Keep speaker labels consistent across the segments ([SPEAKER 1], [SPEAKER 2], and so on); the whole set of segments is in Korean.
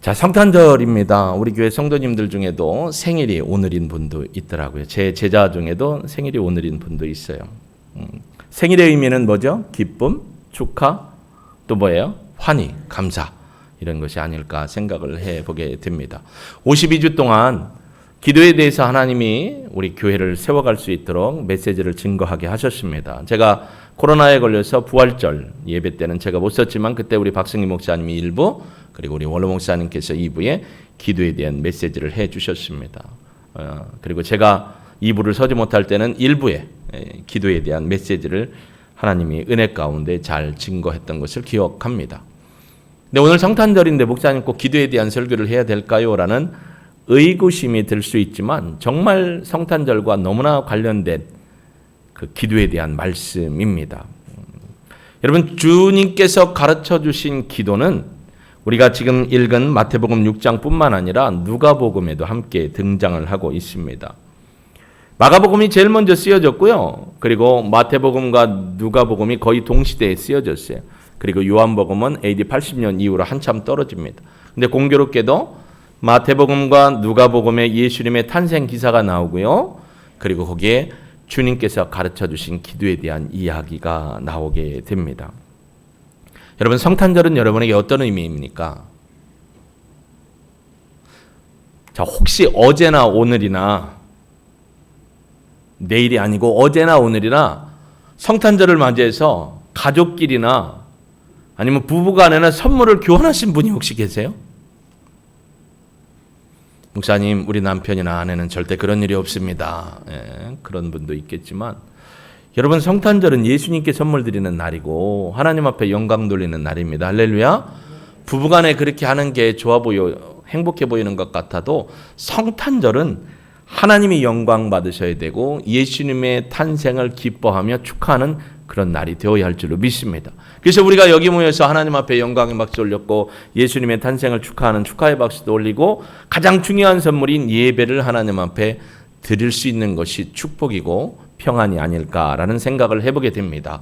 [SPEAKER 1] 자, 성탄절입니다. 우리 교회 성도님들 중에도 생일이 오늘인 분도 있더라고요. 제 제자 중에도 생일이 오늘인 분도 있어요. 생일의 의미는 뭐죠? 기쁨, 축하, 또 뭐예요? 환희, 감사. 이런 것이 아닐까 생각을 해보게 됩니다. 52주 동안 기도에 대해서 하나님이 우리 교회를 세워갈 수 있도록 메시지를 증거하게 하셨습니다. 제가 코로나에 걸려서 부활절 예배 때는 제가 못 썼지만 그때 우리 박승희 목사님이 1부 그리고 우리 원로 목사님께서 2부에 기도에 대한 메시지를 해 주셨습니다. 그리고 제가 2부를 서지 못할 때는 1부에 기도에 대한 메시지를 하나님이 은혜 가운데 잘 증거했던 것을 기억합니다. 근데 오늘 성탄절인데 목사님 꼭 기도에 대한 설교를 해야 될까요? 라는 의구심이 들 수 있지만 정말 성탄절과 너무나 관련된 그 기도에 대한 말씀입니다. 여러분, 주님께서 가르쳐 주신 기도는 우리가 지금 읽은 마태복음 6장뿐만 아니라 누가복음에도 함께 등장을 하고 있습니다. 마가복음이 제일 먼저 쓰여졌고요. 그리고 마태복음과 누가복음이 거의 동시대에 쓰여졌어요. 그리고 요한복음은 AD 80년 이후로 한참 떨어집니다. 근데 공교롭게도 마태복음과 누가복음에 예수님의 탄생 기사가 나오고요. 그리고 거기에 주님께서 가르쳐 주신 기도에 대한 이야기가 나오게 됩니다. 여러분, 성탄절은 여러분에게 어떤 의미입니까? 자, 혹시 어제나 오늘이나 내일이 아니고 어제나 오늘이나 성탄절을 맞이해서 가족끼리나 아니면 부부간에나 선물을 교환하신 분이 혹시 계세요? 목사님, 우리 남편이나 아내는 절대 그런 일이 없습니다. 그런 분도 있겠지만 여러분, 성탄절은 예수님께 선물 드리는 날이고 하나님 앞에 영광 돌리는 날입니다. 할렐루야. 부부간에 그렇게 하는 게 좋아 보여 행복해 보이는 것 같아도 성탄절은 하나님이 영광 받으셔야 되고 예수님의 탄생을 기뻐하며 축하하는 그런 날이 되어야 할 줄로 믿습니다. 그래서 우리가 여기 모여서 하나님 앞에 영광의 박수 올렸고 예수님의 탄생을 축하하는 축하의 박수도 올리고 가장 중요한 선물인 예배를 하나님 앞에 드릴 수 있는 것이 축복이고 평안이 아닐까라는 생각을 해보게 됩니다.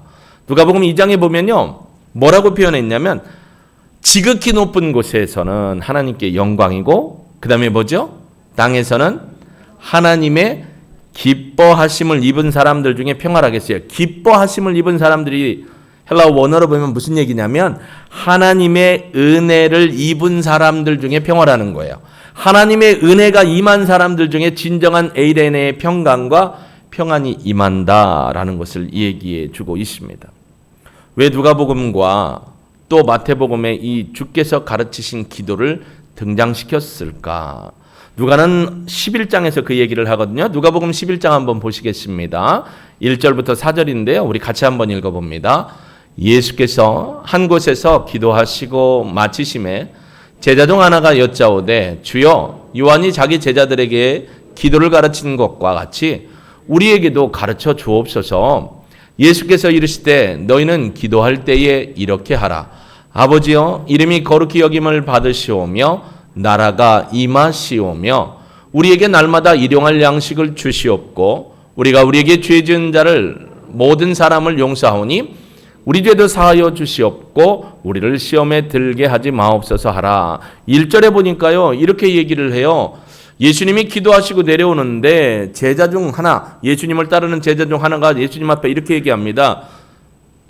[SPEAKER 1] 누가복음 2장에 보면요, 뭐라고 표현했냐면 지극히 높은 곳에서는 하나님께 영광이고 그 다음에 뭐죠? 땅에서는 하나님의 기뻐하심을 입은 사람들 중에 평화라겠어요. 기뻐하심을 입은 사람들이 헬라어 원어로 보면 무슨 얘기냐면 하나님의 은혜를 입은 사람들 중에 평화라는 거예요. 하나님의 은혜가 임한 사람들 중에 진정한 에이레네의 평강과 평안이 임한다라는 것을 얘기해 주고 있습니다. 왜 누가복음과 또 마태복음에 이 주께서 가르치신 기도를 등장시켰을까? 누가는 11장에서 그 얘기를 하거든요. 누가복음 11장 한번 보시겠습니다. 1절부터 4절인데요. 우리 같이 한번 읽어봅니다. 예수께서 한 곳에서 기도하시고 마치심에 제자 중 하나가 여짜오되 주여, 요한이 자기 제자들에게 기도를 가르치는 것과 같이 우리에게도 가르쳐 주옵소서. 예수께서 이르시되 너희는 기도할 때에 이렇게 하라. 아버지여, 이름이 거룩히 여김을 받으시오며 나라가 임하시오며 우리에게 날마다 일용할 양식을 주시옵고 우리가 우리에게 죄 지은 자를 모든 사람을 용서하오니 우리 죄도 사하여 주시옵고 우리를 시험에 들게 하지 마옵소서 하라. 1절에 보니까요, 이렇게 얘기를 해요. 예수님이 기도하시고 내려오는데 제자 중 하나, 예수님을 따르는 제자 중 하나가 예수님 앞에 이렇게 얘기합니다.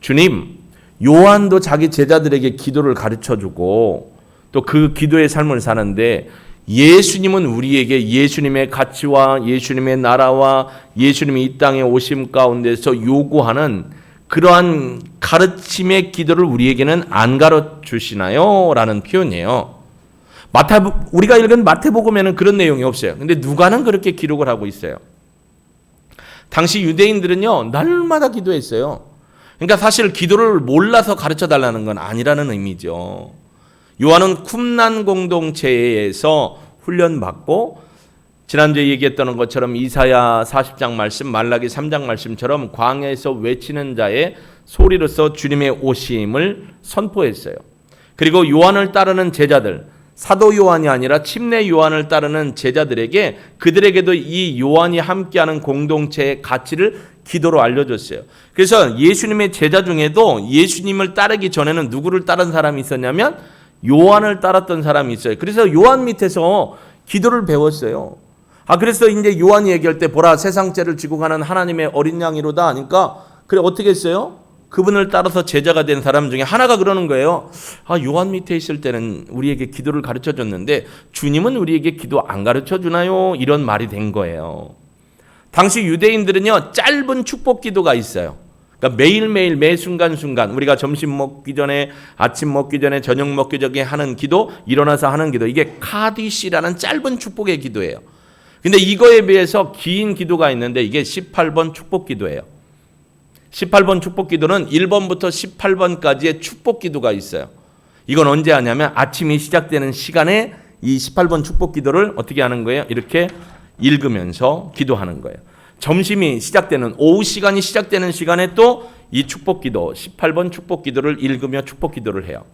[SPEAKER 1] 주님, 요한도 자기 제자들에게 기도를 가르쳐주고 또 그 기도의 삶을 사는데 예수님은 우리에게 예수님의 가치와 예수님의 나라와 예수님이 이 땅에 오심 가운데서 요구하는 그러한 가르침의 기도를 우리에게는 안 가르치시나요? 라는 표현이에요. 우리가 읽은 마태복음에는 그런 내용이 없어요. 근데 누가는 그렇게 기록을 하고 있어요. 당시 유대인들은요, 날마다 기도했어요. 그러니까 사실 기도를 몰라서 가르쳐 달라는 건 아니라는 의미죠. 요한은 쿰난 공동체에서 훈련받고 지난주에 얘기했던 것처럼 이사야 40장 말씀, 말라기 3장 말씀처럼 광야에서 외치는 자의 소리로서 주님의 오심을 선포했어요. 그리고 요한을 따르는 제자들, 사도 요한이 아니라 침례 요한을 따르는 제자들에게 그들에게도 이 요한이 함께하는 공동체의 가치를 기도로 알려줬어요. 그래서 예수님의 제자 중에도 예수님을 따르기 전에는 누구를 따른 사람이 있었냐면 요한을 따랐던 사람이 있어요. 그래서 요한 밑에서 기도를 배웠어요. 그래서 이제 요한이 얘기할 때 보라 세상 죄를 지고 가는 하나님의 어린 양이로다 하니까 그래 어떻게 했어요? 그분을 따라서 제자가 된 사람 중에 하나가 그러는 거예요. 요한 밑에 있을 때는 우리에게 기도를 가르쳐 줬는데 주님은 우리에게 기도 안 가르쳐 주나요? 이런 말이 된 거예요. 당시 유대인들은요, 짧은 축복 기도가 있어요. 그러니까 매일매일 매 순간순간 우리가 점심 먹기 전에, 아침 먹기 전에, 저녁 먹기 전에 하는 기도, 일어나서 하는 기도, 이게 카디시라는 짧은 축복의 기도예요. 근데 이거에 비해서 긴 기도가 있는데 이게 18번 축복 기도예요. 18번 축복 기도는 1번부터 18번까지의 축복 기도가 있어요. 이건 언제 하냐면 아침이 시작되는 시간에 이 18번 축복 기도를 어떻게 하는 거예요? 이렇게 읽으면서 기도하는 거예요. 점심이 시작되는 오후 시간이 시작되는 시간에 또 이 축복 기도 18번 축복 기도를 읽으며 축복 기도를 해요.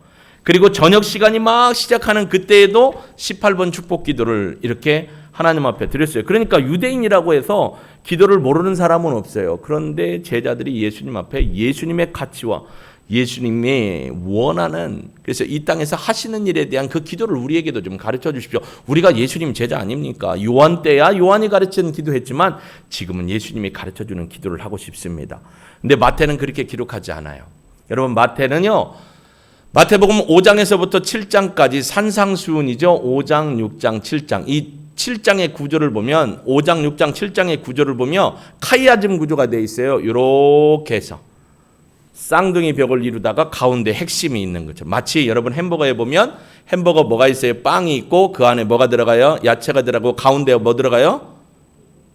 [SPEAKER 1] 그리고 저녁 시간이 막 시작하는 그때에도 18번 축복 기도를 이렇게 하나님 앞에 드렸어요. 그러니까 유대인이라고 해서 기도를 모르는 사람은 없어요. 그런데 제자들이 예수님 앞에 예수님의 가치와 예수님의 원하는, 그래서 이 땅에서 하시는 일에 대한 그 기도를 우리에게도 좀 가르쳐 주십시오. 우리가 예수님 제자 아닙니까? 요한 때야 요한이 가르치는 기도했지만 지금은 예수님이 가르쳐 주는 기도를 하고 싶습니다. 근데 마태는 그렇게 기록하지 않아요. 여러분 마태는요, 마태복음 5장에서부터 7장까지 산상수훈이죠. 5장, 6장, 7장. 이 7장의 구조를 보면 5장, 6장, 7장의 구조를 보면 카이아즘 구조가 되어 있어요. 이렇게 해서 쌍둥이 벽을 이루다가 가운데 핵심이 있는 거죠. 마치 여러분 햄버거에 보면 햄버거 뭐가 있어요? 빵이 있고 그 안에 뭐가 들어가요? 야채가 들어가고 가운데 뭐 들어가요?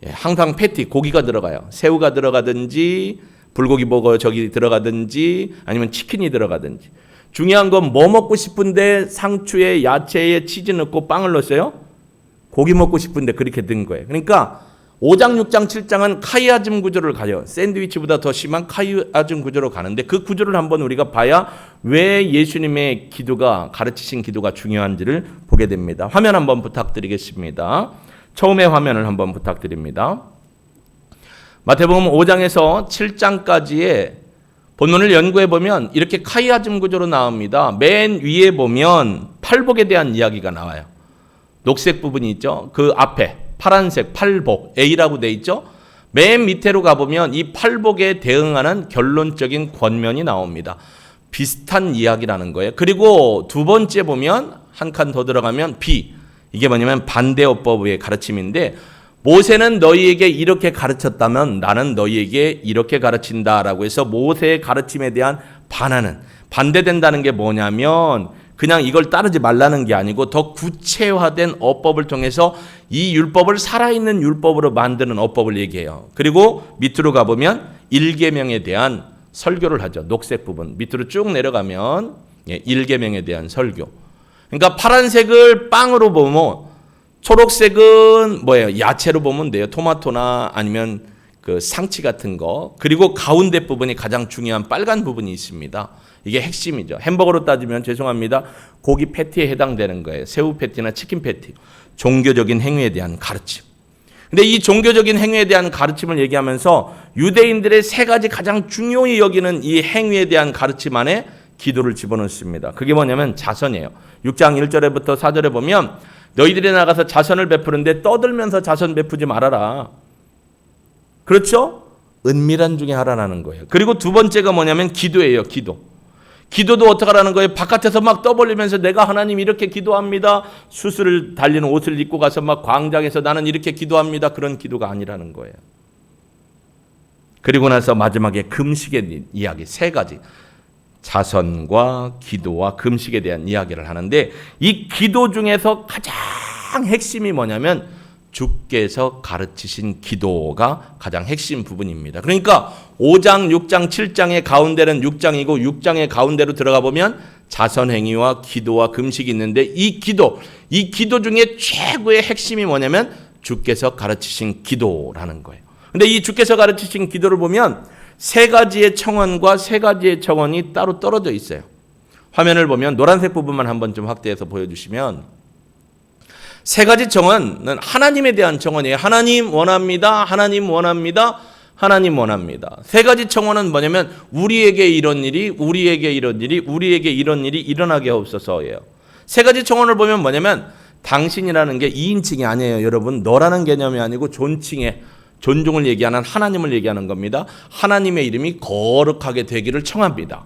[SPEAKER 1] 항상 패티, 고기가 들어가요. 새우가 들어가든지 불고기 버거 저기 들어가든지 아니면 치킨이 들어가든지. 중요한 건 뭐 먹고 싶은데 상추에 야채에 치즈 넣고 빵을 넣었어요? 고기 먹고 싶은데 그렇게 든 거예요. 그러니까 5장, 6장, 7장은 카이아즘 구조를 가요. 샌드위치보다 더 심한 카이아즘 구조로 가는데 그 구조를 한번 우리가 봐야 왜 예수님의 기도가, 가르치신 기도가 중요한지를 보게 됩니다. 화면 한번 부탁드리겠습니다. 처음에 화면을 한번 부탁드립니다. 마태복음 5장에서 7장까지의 본문을 연구해 보면 이렇게 카이아즘 구조로 나옵니다. 맨 위에 보면 팔복에 대한 이야기가 나와요. 녹색 부분이 있죠. 그 앞에 파란색 팔복 A라고 돼 있죠. 맨 밑으로 가보면 이 팔복에 대응하는 결론적인 권면이 나옵니다. 비슷한 이야기라는 거예요. 그리고 두 번째 보면 한 칸 더 들어가면 B, 이게 뭐냐면 반대어법의 가르침인데 모세는 너희에게 이렇게 가르쳤다면 나는 너희에게 이렇게 가르친다라고 해서 모세의 가르침에 대한 반하는, 반대된다는 게 뭐냐면 그냥 이걸 따르지 말라는 게 아니고 더 구체화된 어법을 통해서 이 율법을 살아있는 율법으로 만드는 어법을 얘기해요. 그리고 밑으로 가보면 1계명에 대한 설교를 하죠. 녹색 부분 밑으로 쭉 내려가면 1계명에 대한 설교. 그러니까 파란색을 빵으로 보면 초록색은 뭐예요? 야채로 보면 돼요. 토마토나 아니면 그 상치 같은 거. 그리고 가운데 부분이 가장 중요한 빨간 부분이 있습니다. 이게 핵심이죠. 햄버거로 따지면 죄송합니다. 고기 패티에 해당되는 거예요. 새우 패티나 치킨 패티. 종교적인 행위에 대한 가르침. 근데 이 종교적인 행위에 대한 가르침을 얘기하면서 유대인들의 세 가지 가장 중요히 여기는 이 행위에 대한 가르침 안에 기도를 집어넣습니다. 그게 뭐냐면 자선이에요. 6장 1절부터 4절에 보면 너희들이 나가서 자선을 베푸는데 떠들면서 자선 베푸지 말아라. 그렇죠? 은밀한 중에 하라는 거예요. 그리고 두 번째가 뭐냐면 기도예요. 기도도 어떻게 하라는 거예요? 바깥에서 막 떠벌리면서 내가 하나님 이렇게 기도합니다. 수술을 달리는 옷을 입고 가서 막 광장에서 나는 이렇게 기도합니다. 그런 기도가 아니라는 거예요. 그리고 나서 마지막에 금식의 이야기 세 가지. 자선과 기도와 금식에 대한 이야기를 하는데 이 기도 중에서 가장 핵심이 뭐냐면 주께서 가르치신 기도가 가장 핵심 부분입니다. 그러니까 5장, 6장, 7장의 가운데는 6장이고 6장의 가운데로 들어가 보면 자선행위와 기도와 금식이 있는데 이 기도 중에 최고의 핵심이 뭐냐면 주께서 가르치신 기도라는 거예요. 근데 이 주께서 가르치신 기도를 보면 세 가지의 청원과 세 가지의 청원이 따로 떨어져 있어요. 화면을 보면 노란색 부분만 한번 좀 확대해서 보여주시면 세 가지 청원은 하나님에 대한 청원이에요. 하나님 원합니다. 하나님 원합니다. 하나님 원합니다. 세 가지 청원은 뭐냐면 우리에게 이런 일이 일어나게 하옵소서예요. 세 가지 청원을 보면 뭐냐면 당신이라는 게 2인칭이 아니에요. 여러분, 너라는 개념이 아니고 존칭의 존중을 얘기하는 하나님을 얘기하는 겁니다. 하나님의 이름이 거룩하게 되기를 청합니다.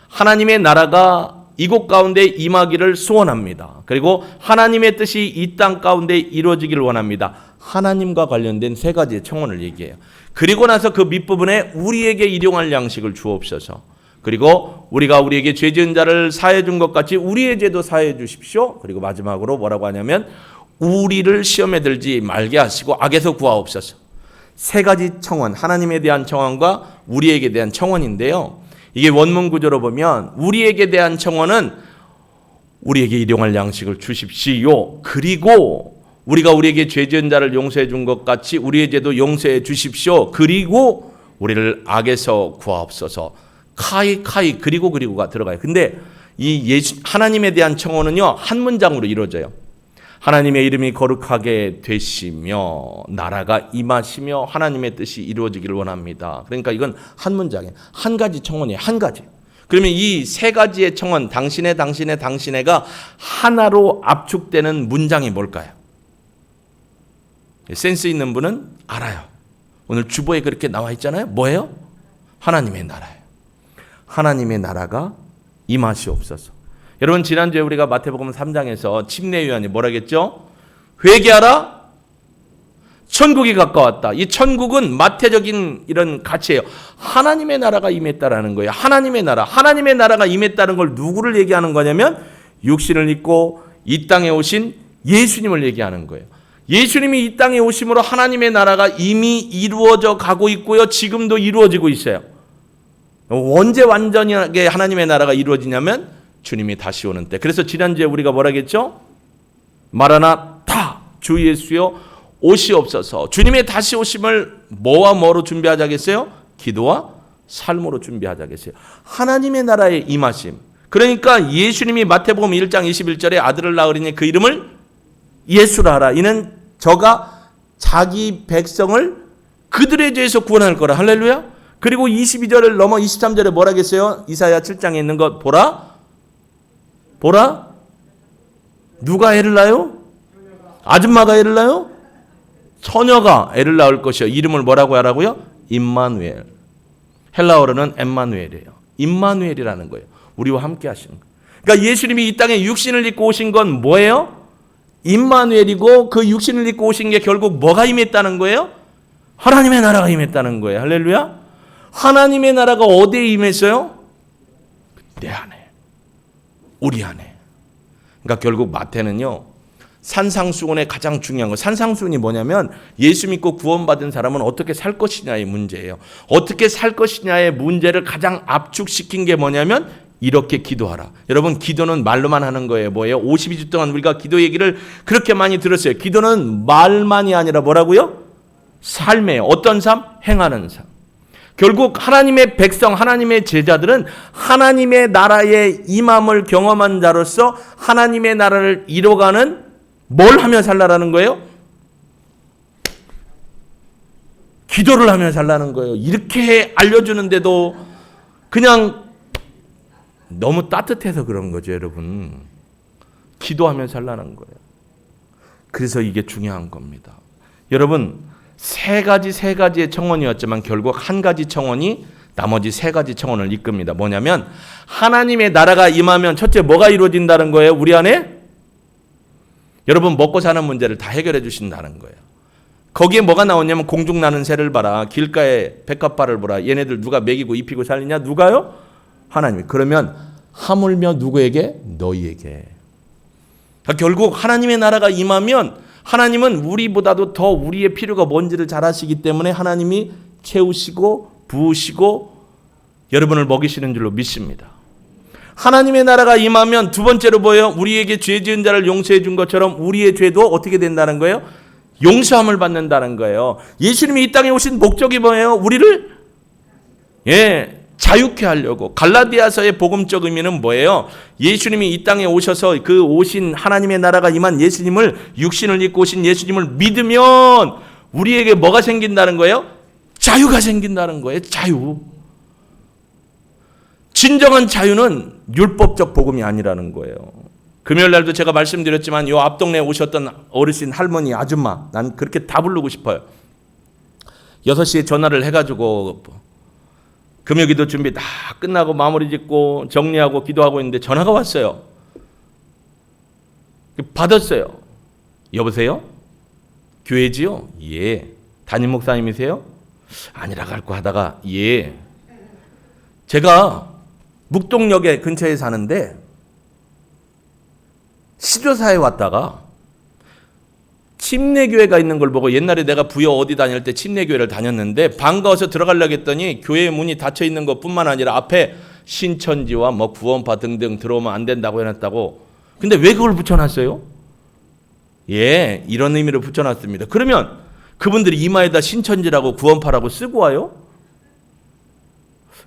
[SPEAKER 1] 하나님의 나라가 이곳 가운데 임하기를 소원합니다. 그리고 하나님의 뜻이 이 땅 가운데 이루어지기를 원합니다. 하나님과 관련된 세 가지의 청원을 얘기해요. 그리고 나서 그 밑부분에 우리에게 일용할 양식을 주옵소서. 그리고 우리가 우리에게 죄 지은 자를 사해 준 것 같이 우리의 죄도 사해 주십시오. 그리고 마지막으로 뭐라고 하냐면 우리를 시험에 들지 말게 하시고 악에서 구하옵소서. 세 가지 청원, 하나님에 대한 청원과 우리에게 대한 청원인데요. 이게 원문 구조로 보면 우리에게 대한 청원은 우리에게 일용할 양식을 주십시오. 그리고 우리가 우리에게 죄 지은 자를 용서해 준 것 같이 우리의 죄도 용서해 주십시오. 그리고 우리를 악에서 구하옵소서. 카이 그리고가 들어가요. 근데 이 하나님에 대한 청원은요, 한 문장으로 이루어져요. 하나님의 이름이 거룩하게 되시며 나라가 임하시며 하나님의 뜻이 이루어지기를 원합니다. 그러니까 이건 한 문장이에요. 한 가지 청원이에요. 한 가지. 그러면 이 세 가지의 청원, 당신의가 하나로 압축되는 문장이 뭘까요? 센스 있는 분은 알아요. 오늘 주보에 그렇게 나와 있잖아요. 뭐예요? 하나님의 나라예요. 하나님의 나라가 임하시옵소서. 여러분, 지난주에 우리가 마태복음 3장에서 침례요한이 뭐라겠죠? 회개하라, 천국이 가까웠다. 이 천국은 마태적인 이런 가치예요. 하나님의 나라가 임했다라는 거예요. 하나님의 나라가 임했다는 걸 누구를 얘기하는 거냐면 육신을 입고 이 땅에 오신 예수님을 얘기하는 거예요. 예수님이 이 땅에 오심으로 하나님의 나라가 이미 이루어져 가고 있고요. 지금도 이루어지고 있어요. 언제 완전하게 하나님의 나라가 이루어지냐면 주님이 다시 오는 때. 그래서 지난주에 우리가 뭐라겠죠? 마라나타, 주 예수여 오시옵소서. 주님의 다시 오심을 뭐와 뭐로 준비하자겠어요? 기도와 삶으로 준비하자겠어요. 하나님의 나라의 임하심. 그러니까 예수님이 마태복음 1장 21절에 아들을 낳으리니 그 이름을 예수라 하라. 이는 저가 자기 백성을 그들의 죄에서 구원할 거라. 할렐루야. 그리고 22절을 넘어 23절에 뭐라겠어요? 이사야 7장에 있는 것 보라. 누가 애를 낳아요? 아줌마가 애를 낳아요? 처녀가 애를 낳을 것이요. 이름을 뭐라고 하라고요? 임마누엘. 헬라어로는 엠마누엘이에요. 임마누엘이라는 거예요. 우리와 함께 하시는 거예요. 그러니까 예수님이 이 땅에 육신을 입고 오신 건 뭐예요? 임마누엘이고 그 육신을 입고 오신 게 결국 뭐가 임했다는 거예요? 하나님의 나라가 임했다는 거예요. 할렐루야. 하나님의 나라가 어디에 임했어요? 내 안에. 우리 안에. 그러니까 결국 마태는요, 산상수훈의 가장 중요한 거, 산상수훈이 뭐냐면 예수 믿고 구원받은 사람은 어떻게 살 것이냐의 문제예요. 어떻게 살 것이냐의 문제를 가장 압축시킨 게 뭐냐면 이렇게 기도하라. 여러분, 기도는 말로만 하는 거예요. 뭐예요? 52주 동안 우리가 기도 얘기를 그렇게 많이 들었어요. 기도는 말만이 아니라 뭐라고요? 삶이에요. 어떤 삶? 행하는 삶. 결국 하나님의 백성, 하나님의 제자들은 하나님의 나라의 임함을 경험한 자로서 하나님의 나라를 이뤄가는 뭘 하며 살라라는 거예요? 기도를 하며 살라는 거예요. 이렇게 알려주는데도 그냥 너무 따뜻해서 그런 거죠, 여러분. 기도하며 살라는 거예요. 그래서 이게 중요한 겁니다. 여러분, 세 가지의 청원이었지만 결국 한 가지 청원이 나머지 세 가지 청원을 이끕니다. 뭐냐면 하나님의 나라가 임하면 첫째 뭐가 이루어진다는 거예요? 우리 안에? 여러분, 먹고 사는 문제를 다 해결해 주신다는 거예요. 거기에 뭐가 나오냐면 공중 나는 새를 봐라. 길가에 백합화를 보라. 얘네들 누가 먹이고 입히고 살리냐? 누가요? 하나님이. 그러면 하물며 누구에게? 너희에게. 그러니까 결국 하나님의 나라가 임하면 하나님은 우리보다도 더 우리의 필요가 뭔지를 잘 아시기 때문에 하나님이 채우시고 부으시고 여러분을 먹이시는 줄로 믿습니다. 하나님의 나라가 임하면 두 번째로 뭐예요? 우리에게 죄 지은 자를 용서해 준 것처럼 우리의 죄도 어떻게 된다는 거예요? 용서함을 받는다는 거예요. 예수님이 이 땅에 오신 목적이 뭐예요? 우리를 자유케 하려고. 갈라디아서의 복음적 의미는 뭐예요? 예수님이 이 땅에 오셔서 그 오신 하나님의 나라가 임한 예수님을, 육신을 입고 오신 예수님을 믿으면 우리에게 뭐가 생긴다는 거예요? 자유가 생긴다는 거예요. 자유. 진정한 자유는 율법적 복음이 아니라는 거예요. 금요일 날도 제가 말씀드렸지만 요 앞동네에 오셨던 어르신, 할머니, 아줌마, 난 그렇게 다 부르고 싶어요. 6시에 전화를 해가지고 금요기도 준비 다 끝나고 마무리 짓고 정리하고 기도하고 있는데 전화가 왔어요. 받았어요. 여보세요? 교회지요? 예. 담임 목사님이세요? 아니라고 할거 하다가 예. 제가 묵동역에 근처에 사는데 시조사에 왔다가 침례교회가 있는 걸 보고, 옛날에 내가 부여 어디 다닐 때 침례교회를 다녔는데 반가워서 들어가려고 했더니 교회 문이 닫혀 있는 것뿐만 아니라 앞에 신천지와 뭐 구원파 등등 들어오면 안 된다고 해놨다고. 근데 왜 그걸 붙여놨어요? 예, 이런 의미로 붙여놨습니다. 그러면 그분들이 이마에다 신천지라고 구원파라고 쓰고 와요?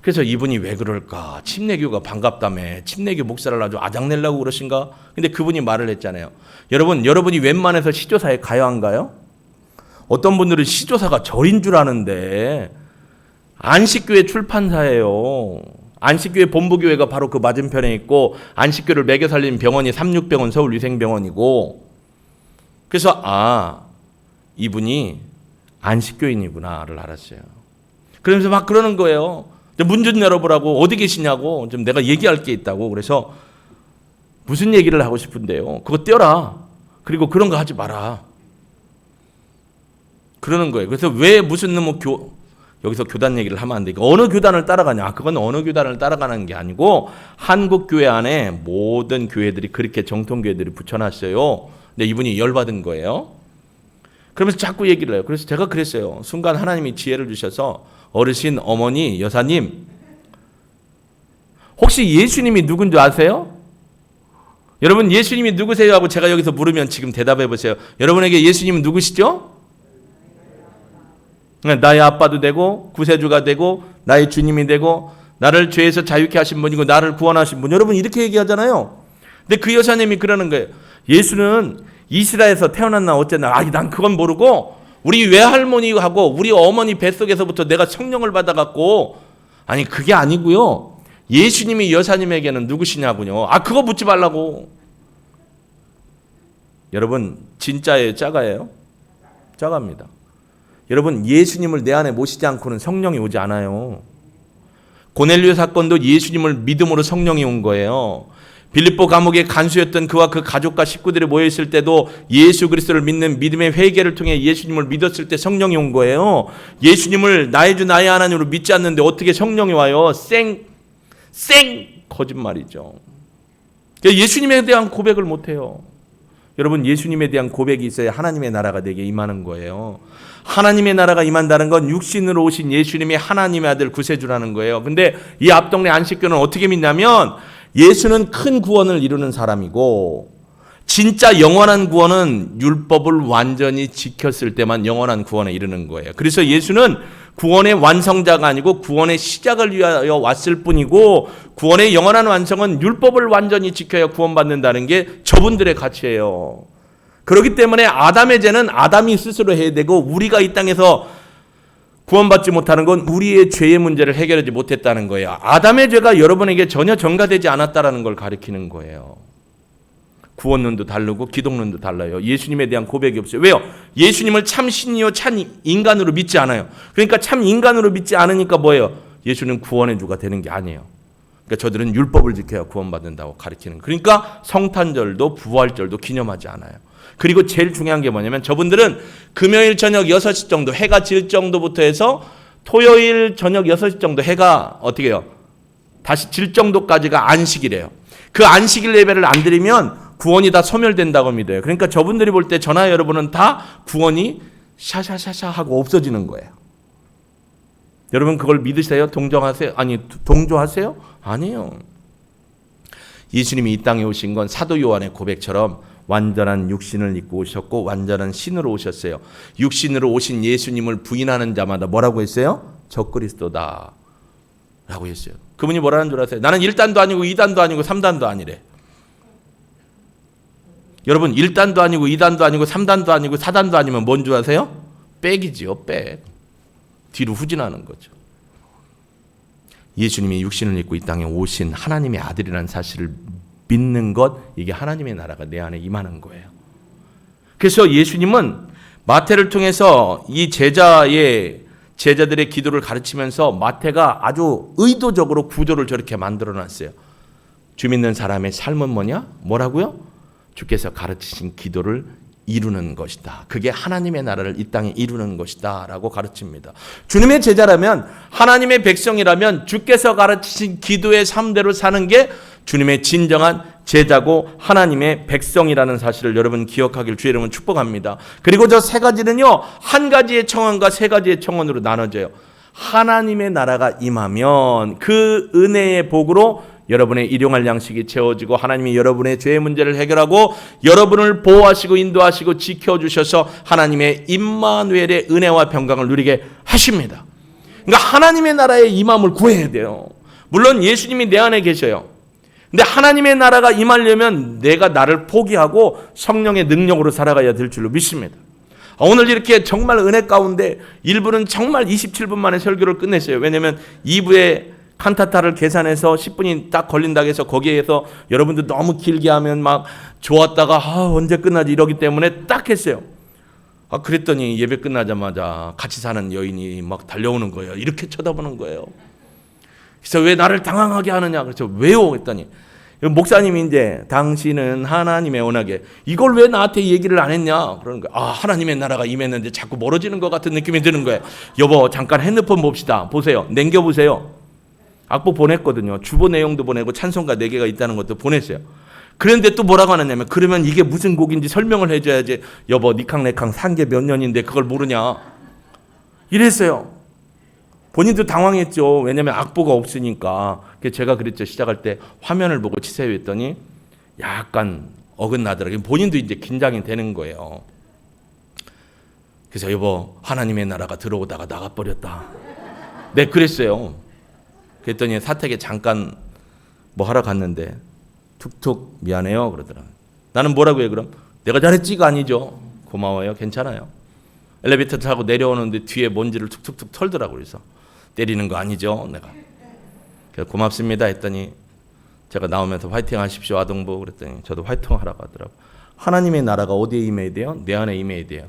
[SPEAKER 1] 그래서 이분이 왜 그럴까? 침례교가 반갑다며 침례교 목사를 아주 아작내려고 그러신가? 근데 그분이 말을 했잖아요. 여러분이 웬만해서 시조사에 가야 한가요? 어떤 분들은 시조사가 절인 줄 아는데 안식교회 출판사예요. 안식교회 본부교회가 바로 그 맞은편에 있고, 안식교를 매겨 살리는 병원이 삼육병원 서울위생병원이고, 그래서 이분이 안식교인이구나를 알았어요. 그러면서 막 그러는 거예요. 문 좀 열어보라고. 어디 계시냐고. 좀 내가 얘기할 게 있다고. 그래서 무슨 얘기를 하고 싶은데요. 그거 떼어라. 그리고 그런 거 하지 마라. 그러는 거예요. 그래서 왜 무슨 여기서 교단 얘기를 하면 안 돼. 어느 교단을 따라가냐. 그건 어느 교단을 따라가는 게 아니고 한국교회 안에 모든 교회들이 그렇게 정통교회들이 붙여놨어요. 근데 이분이 열받은 거예요. 그러면서 자꾸 얘기를 해요. 그래서 제가 그랬어요. 순간 하나님이 지혜를 주셔서, 어르신, 어머니, 여사님, 혹시 예수님이 누군지 아세요? 여러분, 예수님이 누구세요? 하고 제가 여기서 물으면 지금 대답해 보세요. 여러분에게 예수님은 누구시죠? 나의 아빠도 되고 구세주가 되고 나의 주님이 되고 나를 죄에서 자유케 하신 분이고 나를 구원하신 분. 여러분 이렇게 얘기하잖아요. 근데 그 여사님이 그러는 거예요. 예수는 이스라엘에서 태어났나 어쨌나. 난 그건 모르고 우리 외할머니하고 우리 어머니 뱃속에서부터 내가 성령을 받아갖고. 아니 그게 아니고요. 예수님이 여사님에게는 누구시냐고요. 그거 묻지 말라고. 여러분 진짜예요, 짜가예요? 짜갑니다. 여러분 예수님을 내 안에 모시지 않고는 성령이 오지 않아요. 고넬료 사건도 예수님을 믿음으로 성령이 온 거예요. 빌립보 감옥에 간수였던 그와 그 가족과 식구들이 모여있을 때도 예수 그리스도를 믿는 믿음의 회개를 통해 예수님을 믿었을 때 성령이 온 거예요. 예수님을 나의 주 나의 하나님으로 믿지 않는데 어떻게 성령이 와요? 생 거짓말이죠. 예수님에 대한 고백을 못해요. 여러분 예수님에 대한 고백이 있어야 하나님의 나라가 내게 임하는 거예요. 하나님의 나라가 임한다는 건 육신으로 오신 예수님이 하나님의 아들 구세주라는 거예요. 근데 이 앞동네 안식교는 어떻게 믿냐면 예수는 큰 구원을 이루는 사람이고 진짜 영원한 구원은 율법을 완전히 지켰을 때만 영원한 구원에 이르는 거예요. 그래서 예수는 구원의 완성자가 아니고 구원의 시작을 위하여 왔을 뿐이고 구원의 영원한 완성은 율법을 완전히 지켜야 구원받는다는 게 저분들의 가치예요. 그렇기 때문에 아담의 죄는 아담이 스스로 해야 되고 우리가 이 땅에서 구원받지 못하는 건 우리의 죄의 문제를 해결하지 못했다는 거예요. 아담의 죄가 여러분에게 전혀 전가되지 않았다는 걸 가리키는 거예요. 구원론도 다르고 기독론도 달라요. 예수님에 대한 고백이 없어요. 왜요? 예수님을 참 신이요 참 인간으로 믿지 않아요. 그러니까 참 인간으로 믿지 않으니까 뭐예요? 예수는 구원의 주가 되는 게 아니에요. 그러니까 저들은 율법을 지켜야 구원받는다고 가리키는 거예요. 그러니까 성탄절도 부활절도 기념하지 않아요. 그리고 제일 중요한 게 뭐냐면 저분들은 금요일 저녁 6시 정도 해가 질 정도부터 해서 토요일 저녁 6시 정도 해가 어떻게 해요? 다시 질 정도까지가 안식이래요. 그 안식일 예배를 안 드리면 구원이 다 소멸된다고 믿어요. 그러니까 저분들이 볼 때 저나 여러분은 다 구원이 샤샤샤샤 하고 없어지는 거예요. 여러분 그걸 믿으세요? 동정하세요? 아니 동조하세요? 아니에요. 예수님이 이 땅에 오신 건 사도 요한의 고백처럼 완전한 육신을 입고 오셨고 완전한 신으로 오셨어요. 육신으로 오신 예수님을 부인하는 자마다 뭐라고 했어요? 적그리스도다 라고 했어요. 그분이 뭐라는 줄 아세요? 나는 1단도 아니고 2단도 아니고 3단도 아니래. 여러분 1단도 아니고 2단도 아니고 3단도 아니고 4단도 아니면 뭔 줄 아세요? 백이지요. 백. 뒤로 후진하는 거죠. 예수님이 육신을 입고 이 땅에 오신 하나님의 아들이라는 사실을 믿는 것, 이게 하나님의 나라가 내 안에 임하는 거예요. 그래서 예수님은 마태를 통해서 이 제자들의 기도를 가르치면서 마태가 아주 의도적으로 구조를 저렇게 만들어 놨어요. 주 믿는 사람의 삶은 뭐냐? 뭐라고요? 주께서 가르치신 기도를 이루는 것이다. 그게 하나님의 나라를 이 땅에 이루는 것이다 라고 가르칩니다. 주님의 제자라면, 하나님의 백성이라면 주께서 가르치신 기도의 삶대로 사는 게 주님의 진정한 제자고 하나님의 백성이라는 사실을 여러분 기억하길 주의 이름은 축복합니다. 그리고 저 세 가지는요, 한 가지의 청원과 세 가지의 청원으로 나눠져요. 하나님의 나라가 임하면 그 은혜의 복으로 여러분의 일용할 양식이 채워지고, 하나님이 여러분의 죄의 문제를 해결하고 여러분을 보호하시고 인도하시고 지켜주셔서 하나님의 임마누엘의 은혜와 평강을 누리게 하십니다. 그러니까 하나님의 나라의 임함을 구해야 돼요. 물론 예수님이 내 안에 계셔요. 근데 하나님의 나라가 임하려면 내가 나를 포기하고 성령의 능력으로 살아가야 될 줄로 믿습니다. 오늘 이렇게 정말 은혜 가운데 1부는 정말 27분 만에 설교를 끝냈어요. 왜냐하면 2부에 칸타타를 계산해서 10분이 딱 걸린다고 해서 거기에서 여러분들 너무 길게 하면 막 좋았다가 언제 끝나지 이러기 때문에 딱 했어요. 그랬더니 예배 끝나자마자 같이 사는 여인이 막 달려오는 거예요. 이렇게 쳐다보는 거예요. 그래서 왜 나를 당황하게 하느냐? 그래서 왜요? 했더니 목사님이 이제 당신은 하나님의 언약에 이걸 왜 나한테 얘기를 안 했냐? 그러는 거예요. 하나님의 나라가 임했는데 자꾸 멀어지는 것 같은 느낌이 드는 거예요. 여보 잠깐 핸드폰 봅시다. 보세요. 남겨보세요. 악보 보냈거든요. 주보 내용도 보내고 찬송가 4개가 있다는 것도 보냈어요. 그런데 또 뭐라고 하느냐면, 그러면 이게 무슨 곡인지 설명을 해줘야지. 여보 니캉네캉 산 게 몇 년인데 그걸 모르냐? 이랬어요. 본인도 당황했죠. 왜냐하면 악보가 없으니까. 그래서 제가 그랬죠. 시작할 때 화면을 보고 치세요 했더니 약간 어긋나더라고요. 본인도 이제 긴장이 되는 거예요. 그래서 여보 하나님의 나라가 들어오다가 나가버렸다. 네 그랬어요. 그랬더니 사택에 잠깐 뭐 하러 갔는데 툭툭 미안해요 그러더라고요. 나는 뭐라고 해 그럼? 내가 잘했지가 아니죠. 고마워요. 괜찮아요. 엘리베이터 타고 내려오는데 뒤에 먼지를 툭툭툭 털더라고요. 그래서 때리는 거 아니죠 내가. 그래서 고맙습니다 했더니 제가 나오면서 화이팅 하십시오 아동부 그랬더니 저도 화이팅 하라고 하더라고요. 하나님의 나라가 어디에 임해야 돼요? 내 안에 임해야 돼요.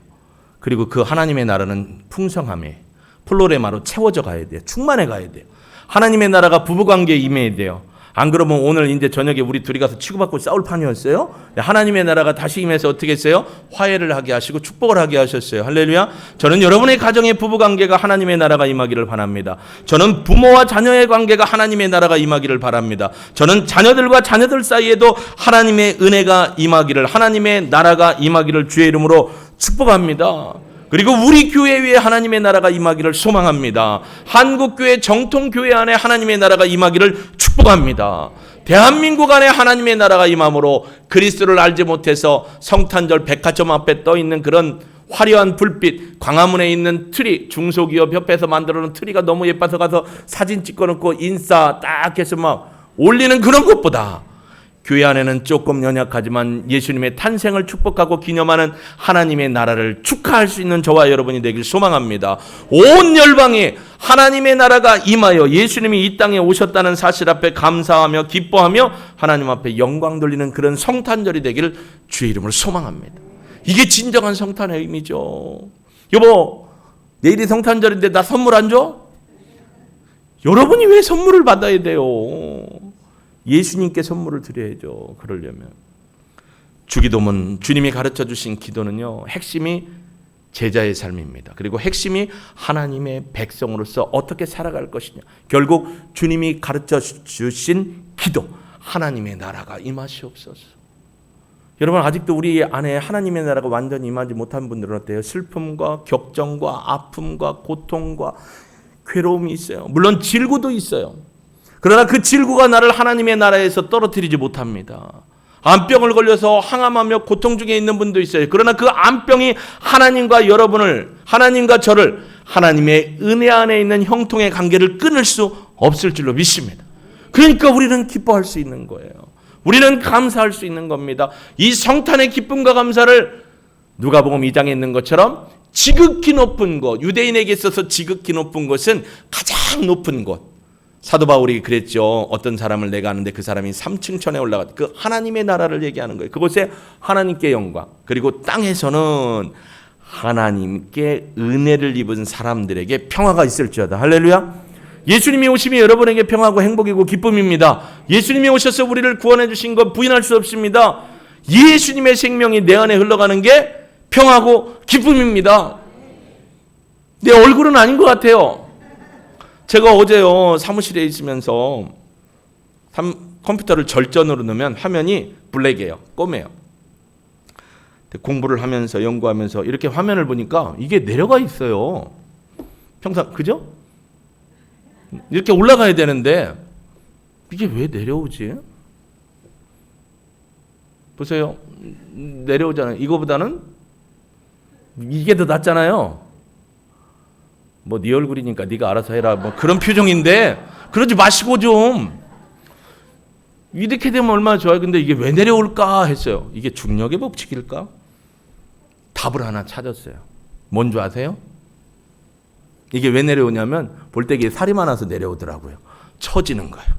[SPEAKER 1] 그리고 그 하나님의 나라는 풍성함에 플로레마로 채워져 가야 돼요. 충만해 가야 돼요. 하나님의 나라가 부부관계에 임해야 돼요. 안 그러면 오늘 이제 저녁에 우리 둘이 가서 치고받고 싸울 판이었어요. 하나님의 나라가 다시 임해서 어떻게 했어요? 화해를 하게 하시고 축복을 하게 하셨어요. 할렐루야. 저는 여러분의 가정의 부부관계가 하나님의 나라가 임하기를 바랍니다. 저는 부모와 자녀의 관계가 하나님의 나라가 임하기를 바랍니다. 저는 자녀들과 자녀들 사이에도 하나님의 은혜가 임하기를, 하나님의 나라가 임하기를 주의 이름으로 축복합니다. 그리고 우리 교회 위에 하나님의 나라가 임하기를 소망합니다. 한국교회 정통교회 안에 하나님의 나라가 임하기를 축복합니다. 대한민국 안에 하나님의 나라가 임함으로 그리스도를 알지 못해서 성탄절 백화점 앞에 떠있는 그런 화려한 불빛, 광화문에 있는 트리, 중소기업 협회에서 만들어놓은 트리가 너무 예뻐서 가서 사진 찍어놓고 인싸 딱 해서 막 올리는 그런 것보다 교회 안에는 조금 연약하지만 예수님의 탄생을 축복하고 기념하는 하나님의 나라를 축하할 수 있는 저와 여러분이 되길 소망합니다. 온 열방에 하나님의 나라가 임하여 예수님이 이 땅에 오셨다는 사실 앞에 감사하며 기뻐하며 하나님 앞에 영광 돌리는 그런 성탄절이 되기를 주의 이름으로 소망합니다. 이게 진정한 성탄의 의미죠. 여보 내일이 성탄절인데 나 선물 안 줘? 여러분이 왜 선물을 받아야 돼요? 예수님께 선물을 드려야죠. 그러려면 주기도문, 주님이 가르쳐 주신 기도는요, 핵심이 제자의 삶입니다. 그리고 핵심이 하나님의 백성으로서 어떻게 살아갈 것이냐. 결국 주님이 가르쳐 주신 기도, 하나님의 나라가 임하시옵소서. 여러분 아직도 우리 안에 하나님의 나라가 완전히 임하지 못한 분들은 어때요? 슬픔과 격정과 아픔과 고통과 괴로움이 있어요. 물론 질고도 있어요. 그러나 그 질고가 나를 하나님의 나라에서 떨어뜨리지 못합니다. 암병을 걸려서 항암하며 고통 중에 있는 분도 있어요. 그러나 그 암병이 하나님과 여러분을, 하나님과 저를 하나님의 은혜 안에 있는 형통의 관계를 끊을 수 없을 줄로 믿습니다. 그러니까 우리는 기뻐할 수 있는 거예요. 우리는 감사할 수 있는 겁니다. 이 성탄의 기쁨과 감사를 누가복음 2장에 있는 것처럼 지극히 높은 곳, 유대인에게 있어서 지극히 높은 곳은 가장 높은 곳, 사도 바울이 그랬죠. 어떤 사람을 내가 아는데 그 사람이 3층 천에 올라가 그 하나님의 나라를 얘기하는 거예요. 그곳에 하나님께 영광, 그리고 땅에서는 하나님께 은혜를 입은 사람들에게 평화가 있을지어다. 할렐루야. 예수님이 오심이 여러분에게 평화고 행복이고 기쁨입니다. 예수님이 오셔서 우리를 구원해 주신 것 부인할 수 없습니다. 예수님의 생명이 내 안에 흘러가는 게 평화고 기쁨입니다. 내 얼굴은 아닌 것 같아요. 제가 어제요 사무실에 있으면서 컴퓨터를 절전으로 넣으면 화면이 블랙이에요. 꼬매요. 공부를 하면서 연구하면서 이렇게 화면을 보니까 이게 내려가 있어요. 평상 그죠? 이렇게 올라가야 되는데 이게 왜 내려오지? 보세요. 내려오잖아요. 이거보다는 이게 더 낫잖아요. 뭐 네 얼굴이니까 네가 알아서 해라. 뭐 그런 표정인데 그러지 마시고 좀 이렇게 되면 얼마나 좋아요. 근데 이게 왜 내려올까 했어요. 이게 중력의 법칙일까? 답을 하나 찾았어요. 뭔지 아세요? 이게 왜 내려오냐면 볼때기에 살이 많아서 내려오더라고요. 처지는 거예요.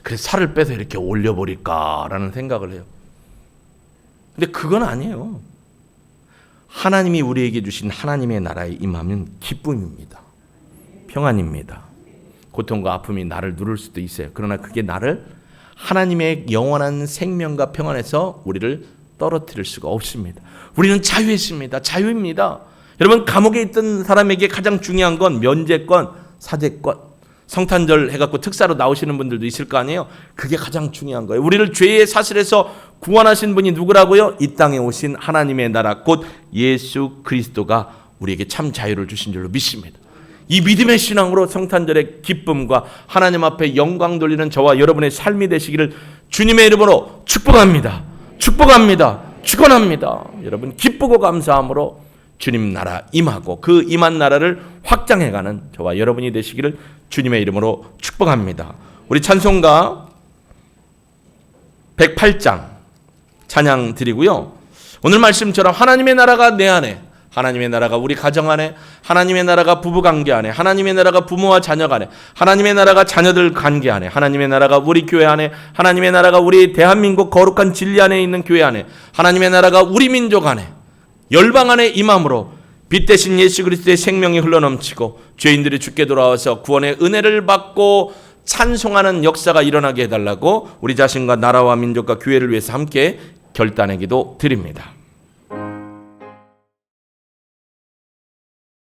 [SPEAKER 1] 그래서 살을 빼서 이렇게 올려버릴까라는 생각을 해요. 근데 그건 아니에요. 하나님이 우리에게 주신 하나님의 나라에 임하면 기쁨입니다. 평안입니다. 고통과 아픔이 나를 누를 수도 있어요. 그러나 그게 나를 하나님의 영원한 생명과 평안에서 우리를 떨어뜨릴 수가 없습니다. 우리는 자유에 있습니다. 자유입니다. 여러분, 감옥에 있던 사람에게 가장 중요한 건 면제권, 사제권. 성탄절 해갖고 특사로 나오시는 분들도 있을 거 아니에요. 그게 가장 중요한 거예요. 우리를 죄의 사슬에서 구원하신 분이 누구라고요? 이 땅에 오신 하나님의 나라 곧 예수 그리스도가 우리에게 참 자유를 주신 줄로 믿습니다. 이 믿음의 신앙으로 성탄절의 기쁨과 하나님 앞에 영광 돌리는 저와 여러분의 삶이 되시기를 주님의 이름으로 축복합니다. 축복합니다. 축원합니다. 여러분 기쁘고 감사함으로 주님 나라 임하고 그 임한 나라를 확장해가는 저와 여러분이 되시기를 주님의 이름으로 축복합니다. 우리 찬송가 108장 찬양 드리고요. 오늘 말씀처럼 하나님의 나라가 내 안에, 하나님의 나라가 우리 가정 안에, 하나님의 나라가 부부관계 안에, 하나님의 나라가 부모와 자녀 안에, 하나님의 나라가 자녀들 관계 안에, 하나님의 나라가 우리 교회 안에, 하나님의 나라가 우리 대한민국 거룩한 진리 안에 있는 교회 안에, 하나님의 나라가 우리 민족 안에, 열방 안에 임함으로 빛 대신 예수 그리스도의 생명이 흘러넘치고 죄인들이 주께 돌아와서 구원의 은혜를 받고 찬송하는 역사가 일어나게 해달라고 우리 자신과 나라와 민족과 교회를 위해서 함께 결단의 기도 드립니다.